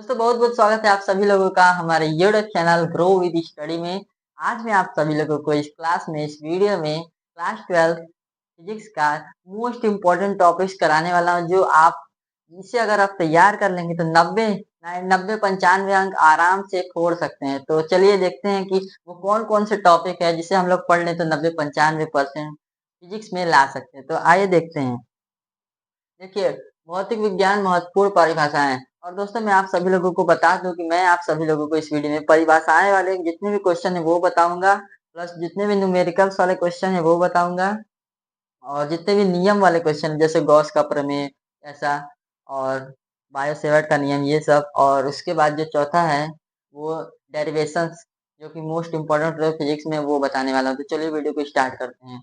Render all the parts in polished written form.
दोस्तों बहुत बहुत स्वागत है आप सभी लोगों का हमारे YouTube channel grow with study में। आज मैं आप सभी लोगों को इस क्लास में इस वीडियो में क्लास 12 फिजिक्स का मोस्ट इम्पोर्टेंट टॉपिक्स कराने वाला हूं, जो आप जिसे अगर आप तैयार कर लेंगे तो 90 95 अंक आराम से फोड़ सकते हैं। तो चलिए देखते हैं कि वो कौन कौन से टॉपिक है जिसे हम लोग पढ़ लें तो 90 95% फिजिक्स में ला सकते हैं। तो आइए देखते हैं। देखिए, भौतिक विज्ञान महत्वपूर्ण परिभाषाएं। और दोस्तों मैं आप सभी लोगों को बता दूं कि मैं आप सभी लोगों को इस वीडियो में परिभाषाएं वाले जितने भी क्वेश्चन है वो बताऊंगा, प्लस जितने भी न्यूमेरिकल्स वाले क्वेश्चन है वो बताऊंगा, और जितने भी नियम वाले क्वेश्चन जैसे गॉस का प्रमेय ऐसा, और बायो-सेवर्ट का नियम, ये सब। और उसके बाद जो चौथा है वो डेरिवेशंस, जो कि मोस्ट इम्पोर्टेंट है फिजिक्स में, वो बताने वाला हूँ। तो चलिए वीडियो को स्टार्ट करते हैं।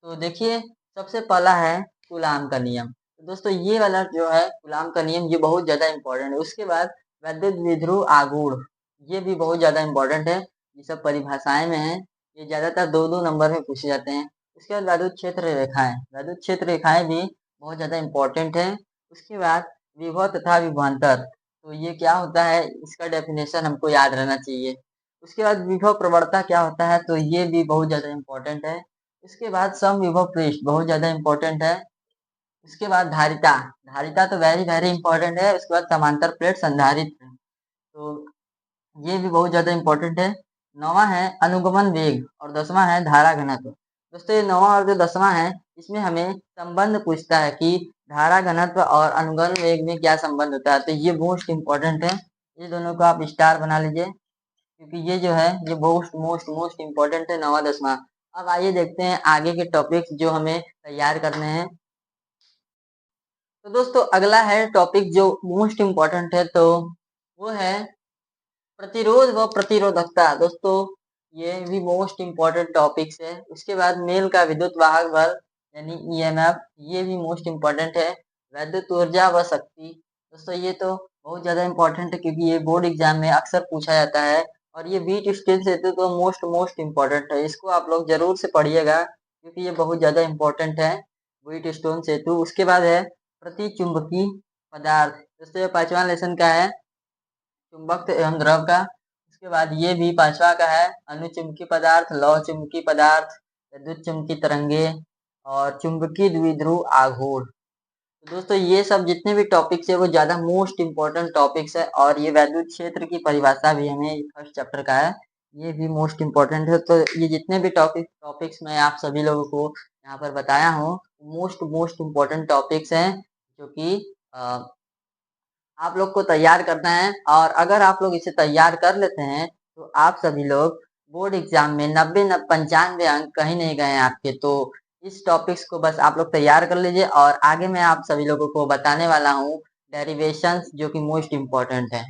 तो देखिए, सबसे पहला है कूलाम का नियम। तो दोस्तों ये वाला जो है कूलाम का नियम, ये बहुत ज़्यादा इम्पोर्टेंट है। उसके बाद वैद्युत विध्रुव आघूर्ण, ये भी बहुत ज़्यादा इम्पोर्टेंट है। ये सब परिभाषाएं में है, ये ज़्यादातर 2-2 नंबर में पूछे जाते हैं। उसके बाद वैद्युत क्षेत्र रेखाएं, वैद्युत क्षेत्र रेखाएं भी बहुत ज़्यादा इम्पोर्टेंट है। उसके बाद विभव तथा विभवांतर, तो ये क्या होता है, इसका डेफिनेशन हमको याद रहना चाहिए। उसके बाद विभव प्रवणता क्या होता है, तो ये भी बहुत ज़्यादा इम्पोर्टेंट है। इसके बाद समविभव पृष्ठ बहुत ज़्यादा इम्पोर्टेंट है। उसके बाद धारिता, धारिता तो वेरी वेरी इम्पोर्टेंट है। उसके बाद समांतर प्लेट संधारित्र, तो ये भी बहुत ज़्यादा इम्पोर्टेंट है। 9वां है अनुगमन वेग और 10वां है धारा घनत्व। दोस्तों ये 9वां और जो 10वां है, इसमें हमें संबंध पूछता है कि धारा घनत्व और अनुगमन वेग में क्या संबंध होता है। तो ये मोस्ट इम्पोर्टेंट है, ये दोनों को आप स्टार बना लीजिए, क्योंकि ये जो है ये मोस्ट मोस्ट मोस्ट इम्पोर्टेंट है 9वां 10वां। अब आइए देखते हैं आगे के टॉपिक्स जो हमें तैयार करने हैं। तो दोस्तों अगला है टॉपिक जो मोस्ट इम्पोर्टेंट है, तो वो है प्रतिरोध व प्रतिरोधकता। दोस्तों ये भी मोस्ट इम्पोर्टेंट टॉपिक्स है। उसके बाद मेल का विद्युत वाहक बल यानी ईएमएफ, ये भी मोस्ट इम्पोर्टेंट है। वैद्युत ऊर्जा व शक्ति, दोस्तों ये तो बहुत ज़्यादा इम्पोर्टेंट है, क्योंकि ये बोर्ड एग्जाम में अक्सर पूछा जाता है। और ये बीट स्टील सेतु तो मोस्ट मोस्ट इम्पोर्टेंट है, इसको आप लोग जरूर से पढ़िएगा, क्योंकि ये बहुत ज़्यादा इम्पोर्टेंट है, व्हीट स्टोन सेतु। उसके बाद है प्रतिचुंबकी पदार्थ, दोस्तों ये 5वां लेसन का है, चुंबक एवं द्रव का। उसके बाद ये भी 5वां का है, अनुचुंबकीय पदार्थ, लौह चुंबकीय पदार्थ, विद्युत चुंबकीय तरंगे और चुंबकीय द्विध्रुव आघूर्ण। तो दोस्तों ये सब जितने भी टॉपिक्स है वो ज़्यादा मोस्ट इम्पोर्टेंट टॉपिक्स है। और ये वैद्युत क्षेत्र की परिभाषा भी हमें फर्स्ट चैप्टर का है, ये भी मोस्ट इम्पोर्टेंट है। तो ये जितने भी टॉपिक्स मैं आप सभी लोगों को यहाँ पर बताया हूँ, मोस्ट मोस्ट इम्पोर्टेंट टॉपिक्स हैं, जो कि आप लोग को तैयार करना है। और अगर आप लोग इसे तैयार कर लेते हैं तो आप सभी लोग बोर्ड एग्जाम में 90 95 अंक कहीं नहीं गए हैं आपके। तो इस टॉपिक्स को बस आप लोग तैयार कर लीजिए, और आगे मैं आप सभी लोगों को बताने वाला हूँ डेरिवेशंस, जो कि मोस्ट इम्पोर्टेंट है।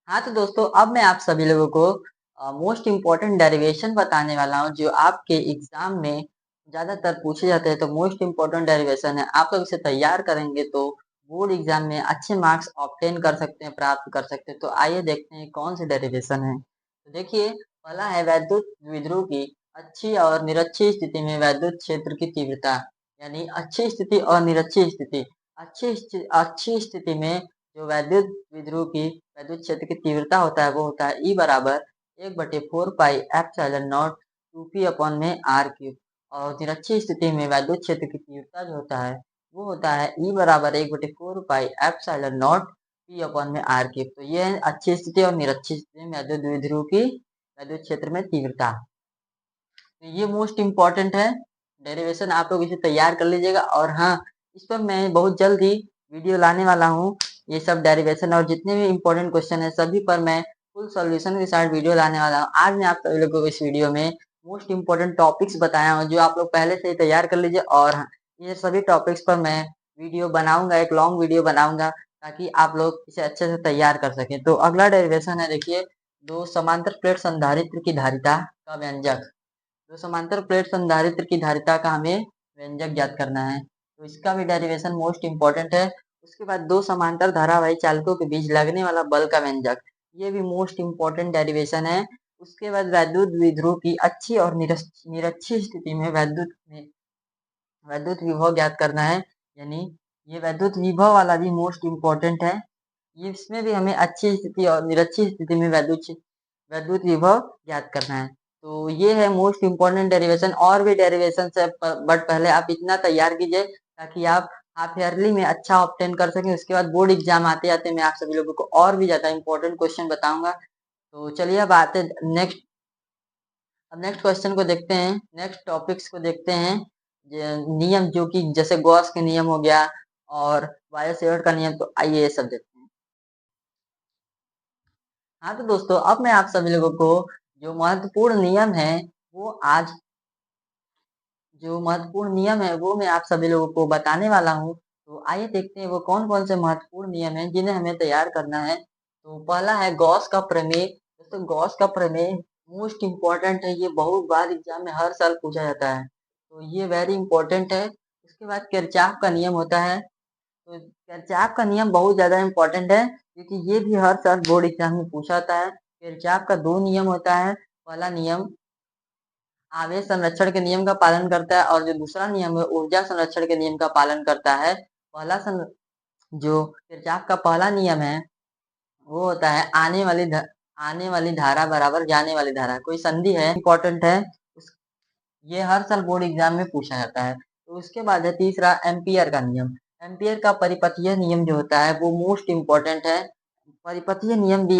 हाँ तो दोस्तों अब मैं आप सभी लोगों को मोस्ट इम्पोर्टेंट डेरिवेशन बताने वाला हूँ, जो आपके एग्जाम में ज़्यादातर पूछे जाते हैं। तो मोस्ट इम्पोर्टेंट डेरिवेशन है, आप लोग इसे तैयार करेंगे तो बोर्ड एग्जाम में अच्छे मार्क्स ऑब्टेन कर सकते हैं, प्राप्त कर सकते हैं। तो आइए देखते हैं कौन से डेरिवेशन है। तो देखिए, पहला है वैद्युत द्विध्रुव की अच्छी और निरक्षीय स्थिति में वैद्युत क्षेत्र की तीव्रता, यानी अच्छी स्थिति और निरक्षीय स्थिति। अच्छी स्थिति में जो वैद्युत विध्रुव की वैद्युत क्षेत्र की तीव्रता होता है वो होता है E बराबर 1/4 pi epsilon not 2p upon में आर क्यूब। और निरक्षीय स्थिति में वैद्युत क्षेत्र की तीव्रता जो होता है वो होता है E बराबर 1/4 pi epsilon not p upon में आर क्यूब। तो ये है अच्छी स्थिति और निरक्षीय स्थिति में वैद्युत विध्रुव की वैद्युत क्षेत्र में तीव्रता। तो ये मोस्ट इम्पोर्टेंट है डेरिवेशन, आप लोग इसे तैयार कर लीजिएगा। और हाँ, इस पर मैं बहुत जल्द ही वीडियो लाने वाला हूँ। ये सब डेरिवेशन और जितने भी इम्पोर्टेंट क्वेश्चन है सभी पर मैं फुल सॉल्यूशन के साथ वीडियो लाने वाला हूँ। आज मैं आप सभी लोगों को इस वीडियो में मोस्ट इम्पोर्टेंट टॉपिक्स बताया हूँ, जो आप लोग पहले से ही तैयार कर लीजिए। और हाँ, ये सभी टॉपिक्स पर मैं वीडियो बनाऊंगा, एक लॉन्ग वीडियो बनाऊंगा, ताकि आप लोग इसे अच्छे से तैयार कर सकें। तो अगला डेरिवेशन है, देखिए, दो समांतर प्लेट संधारित्र की धारिता का व्यंजक। तो समांतर प्लेट संधारित्र की धारिता का हमें व्यंजक ज्ञात करना है, तो इसका भी डेरिवेशन मोस्ट इम्पोर्टेंट है। उसके बाद दो समांतर धारावाही चालकों के बीच लगने वाला बल का व्यंजक, ये भी मोस्ट इम्पोर्टेंट डेरिवेशन है। उसके बाद वैद्युत द्विध्रुव की अच्छी और निरक्षीय स्थिति में वैद्युत विभव ज्ञात करना है, यानी ये वैद्युत विभव वाला भी मोस्ट इम्पोर्टेंट है। इसमें भी हमें अच्छी स्थिति और निरक्षी स्थिति में वैद्युत विभव ज्ञात करना है। तो ये है मोस्ट इम्पोर्टेंट डेरिवेशन, और भी डेरिवेशन है बट पहले आप इतना तैयार कीजिए ताकि आप हाफ ईयरली में अच्छा ऑब्टेन कर सकें। उसके बाद बोर्ड एग्जाम आते आते मैं आप सभी लोगों को और भी ज्यादा इंपॉर्टेंट क्वेश्चन बताऊंगा। तो चलिए अब आते नेक्स्ट, अब नेक्स्ट क्वेश्चन को देखते हैं, नेक्स्ट टॉपिक्स को देखते हैं। नियम जो कि जैसे गॉस के नियम हो गया और बायो-सेवर्ट का नियम, तो आइए ये सब देखते हैं। हाँ तो दोस्तों, अब मैं आप सभी लोगों को जो महत्वपूर्ण नियम है वो आज जो महत्वपूर्ण नियम है वो मैं आप सभी लोगों को बताने वाला हूँ। तो आइए देखते हैं वो कौन कौन से महत्वपूर्ण नियम हैं जिन्हें हमें तैयार करना है। तो पहला है गॉस का प्रमेय। दोस्तों गॉस का प्रमेय मोस्ट इम्पोर्टेंट है, ये बहुत बार एग्जाम में हर साल पूछा जाता है, तो ये वेरी इंपॉर्टेंट है। उसके बाद किरचॉफ का नियम होता है। तो किरचॉफ का नियम बहुत ज्यादा इंपॉर्टेंट है क्योंकि ये भी हर साल बोर्ड एग्जाम में पूछा जाता है। किरचॉफ का दो नियम होता है। पहला नियम आवेश संरक्षण के नियम का पालन करता है और जो दूसरा नियम है ऊर्जा संरक्षण के नियम का पालन करता है। जो किरचॉफ का पहला नियम है वो होता है आने वाली धारा बराबर जाने वाली धारा, कोई संधि है इंपॉर्टेंट है, ये हर साल बोर्ड एग्जाम में पूछा जाता है। तो उसके बाद है तीसरा एम्पियर का नियम। एम्पियर का परिपथीय नियम जो होता है वो मोस्ट इम्पोर्टेंट है। परिपथीय नियम भी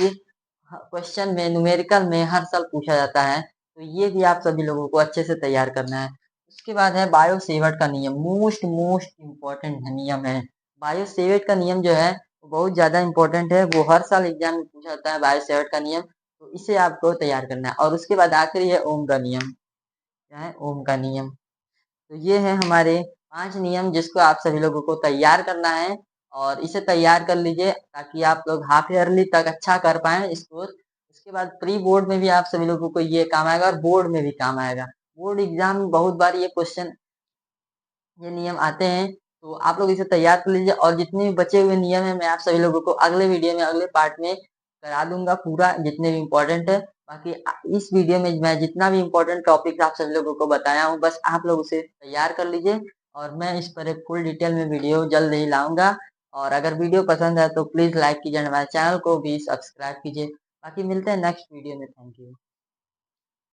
क्वेश्चन में न्यूमेरिकल में हर साल पूछा जाता है, तो ये भी आप सभी लोगों को अच्छे से तैयार करना है। उसके बाद है बायो सेवर्ट का नियम, मोस्ट मोस्ट इम्पोर्टेंट नियम है। बायो सेवर्ट का नियम जो है वो बहुत ज्यादा इम्पोर्टेंट है, वो हर साल एग्जाम में पूछा जाता है बायो सेवर्ट का नियम, तो इसे आपको तैयार करना है। और उसके बाद आखिरी है ओम का नियम। क्या है? ओम का नियम। तो ये है हमारे 5 नियम जिसको आप सभी लोगों को तैयार करना है और इसे तैयार कर लीजिए ताकि आप लोग हाफ ईयरली तक अच्छा कर पाएँ स्कोर। उसके बाद प्री बोर्ड में भी आप सभी लोगों को ये काम आएगा और बोर्ड में भी काम आएगा। बोर्ड एग्जाम में बहुत बार ये नियम आते हैं, तो आप लोग इसे तैयार कर लीजिए। और जितने भी बचे हुए नियम हैं मैं आप सभी लोगों को अगले वीडियो में, अगले पार्ट में करा दूंगा पूरा, जितने भी इम्पोर्टेंट है। बाकी इस वीडियो में मैं जितना भी इम्पोर्टेंट टॉपिक आप सभी लोगों को बताया हूँ बस आप लोग उसे तैयार कर लीजिए और मैं इस पर एक फुल डिटेल में वीडियो जल्द ही लाऊंगा। और अगर वीडियो पसंद है तो प्लीज लाइक कीजिए, हमारे चैनल को भी सब्सक्राइब कीजिए। बाकी मिलते हैं नेक्स्ट वीडियो में। Thank you.